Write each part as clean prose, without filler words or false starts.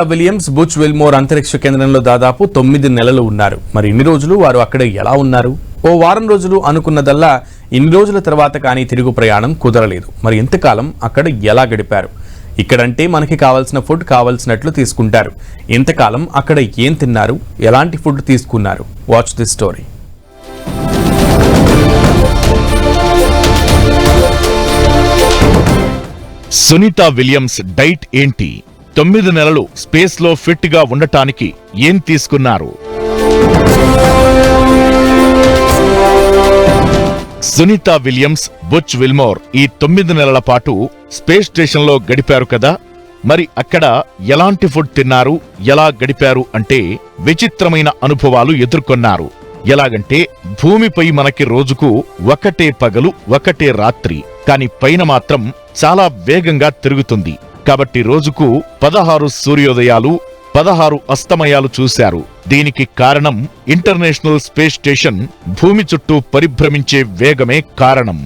Williams Butch Wilmore అంతరిక్ష కేంద్రంలో దాదాపు 9 నెలలు ఉన్నారు. మరి ఇన్ని రోజులు వారు అక్కడ ఎలా ఉన్నారు? ఓ వారం రోజులు అనుకున్నదల్లా ఇన్ని రోజుల తర్వాత కానీ తిరుగు ప్రయాణం కుదరలేదు. మరి ఇంతకాలం అక్కడ ఎలా గడిపారు? ఇక్కడంటే మనకి కావాల్సిన ఫుడ్ కావాల్సినట్లు తీసుకుంటారు. ఇంతకాలం అక్కడ ఏం తిన్నారు? ఎలాంటి ఫుడ్ తీసుకున్నారు? Watch this story. Sunita Williams diet ఏంటి? 9 నెలలు స్పేస్ లో ఫిట్ గా ఉండటానికి ఏం తీసుకున్నారు? సునీత విలియమ్స్, బుచ్ విల్మోర్ ఈ 9 నెలల పాటు స్పేస్ స్టేషన్ లో గడిపారు కదా. మరి అక్కడ ఎలాంటి ఫుడ్ తిన్నారు, ఎలా గడిపారు అంటే విచిత్రమైన అనుభవాలు ఎదుర్కొన్నారు. ఎలాగంటే భూమిపై మనకి రోజుకు ఒకటే పగలు ఒకటే రాత్రి, కాని పైన మాత్రం చాలా వేగంగా తిరుగుతుంది. కాబట్టి రోజుకు 16 సూర్యోదయాలు 16 అస్తమయాలు చూశారు. దీనికి కారణం ఇంటర్నేషనల్ స్పేస్ స్టేషన్ భూమి చుట్టూ పరిభ్రమించే వేగమే కారణం.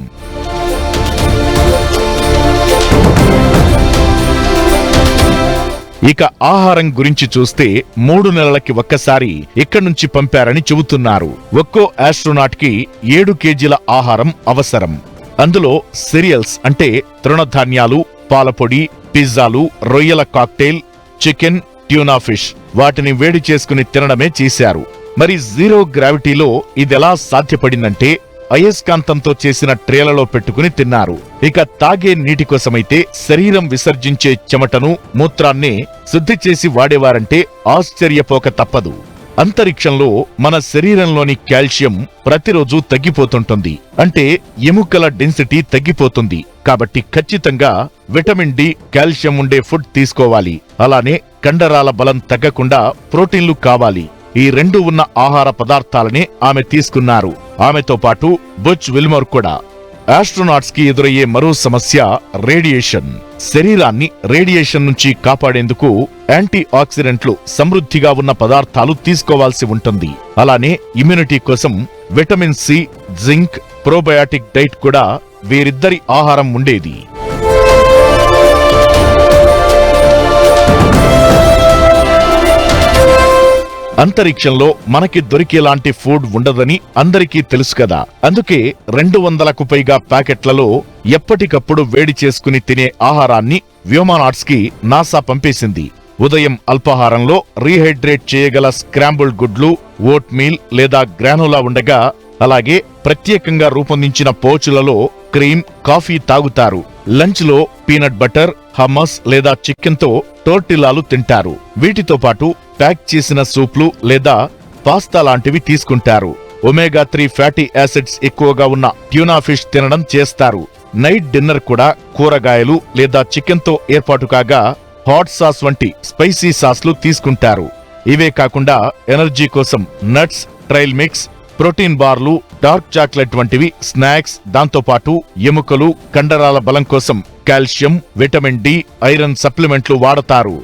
ఇక ఆహారం గురించి చూస్తే 3 నెలలకి ఒక్కసారి ఇక్కడి నుంచి పంపారని చెబుతున్నారు. ఒక్కో ఆస్ట్రోనాట్ కి 7 కేజీల ఆహారం అవసరం. అందులో సిరియల్స్ అంటే తృణధాన్యాలు, పాలపొడి, పిజ్జాలు, రొయ్యల కాక్టైల్, చికెన్, ట్యూనా ఫిష్ వాటిని వేడి చేసుకుని తినడమే చేశారు. మరి జీరో గ్రావిటీలో ఇదెలా సాధ్యపడిందంటే అయస్కాంతంతో చేసిన ట్రేలలో పెట్టుకుని తిన్నారు. ఇక తాగే నీటి కోసమైతే శరీరం విసర్జించే చెమటను, మూత్రాన్నే శుద్ధి చేసి వాడేవారంటే ఆశ్చర్యపోక తప్పదు. అంతరిక్షంలో మన శరీరంలోని కాల్షియం ప్రతిరోజు తగ్గిపోతుంటుంది. అంటే ఎముకల డెన్సిటీ తగ్గిపోతుంది. కాబట్టి ఖచ్చితంగా విటమిన్ డి, కాల్షియం ఉండే ఫుడ్ తీసుకోవాలి. అలానే కండరాల బలం తగ్గకుండా ప్రోటీన్లు కావాలి. ఈ 2 ఉన్న ఆహార పదార్థాలనే ఆమె తీసుకున్నారు. ఆమెతో పాటు బుచ్ విల్మోర్ కూడా. ఆస్ట్రోనాట్స్ కి ఎదురయ్యే మరో సమస్య రేడియేషన్. శరీరాన్ని రేడియేషన్ నుంచి కాపాడేందుకు యాంటీ ఆక్సిడెంట్లు సమృద్ధిగా ఉన్న పదార్థాలు తీసుకోవాల్సి ఉంటుంది. అలానే ఇమ్యూనిటీ కోసం vitamin C, zinc, probiotic diet కూడా వీరిద్దరి ఆహారం ఉండేది. అంతరిక్షంలో మనకి దొరికేలాంటి ఫుడ్ ఉండదని అందరికీ తెలుసు కదా. అందుకే 200కు పైగా ప్యాకెట్లలో ఎప్పటికప్పుడు వేడి చేసుకుని తినే ఆహారాన్ని వ్యోమనాట్స్ కి నాసా పంపేసింది. ఉదయం అల్పాహారంలో రీహైడ్రేట్ చేయగల స్క్రాంబుల్డ్ గుడ్లు, ఓట్ మీల్ లేదా గ్రానోలా ఉండగా, అలాగే ప్రత్యేకంగా రూపొందించిన పౌచులలో క్రీమ్, కాఫీ తాగుతారు. లంచ్ లో పీనట్ బటర్, హమ్మస్ లేదా చికెన్ తో టోర్టిల్లాలు తింటారు. వీటితో పాటు ప్యాక్ చేసిన సూప్లు లేదా పాస్తా లాంటివి తీసుకుంటారు. ఒమేగా 3 ఫ్యాటీ యాసిడ్స్ ఎక్కువగా ఉన్న ట్యూనా ఫిష్ తినడం చేస్తారు. నైట్ డిన్నర్ కూడా కూరగాయలు లేదా చికెన్ తో ఏర్పాటు కాగా హాట్ సాస్ వంటి స్పైసీ సాస్లు తీసుకుంటారు. ఇవే కాకుండా ఎనర్జీ కోసం నట్స్, ట్రైల్ మిక్స్, ప్రోటీన్ బార్లు, డార్క్ చాక్లెట్ వంటివి స్నాక్స్, దాంతోపాటు ఎముకలు, కండరాల బలం కోసం కాల్షియం, విటమిన్ డి, ఐరన్ సప్లిమెంట్లు వాడతారు.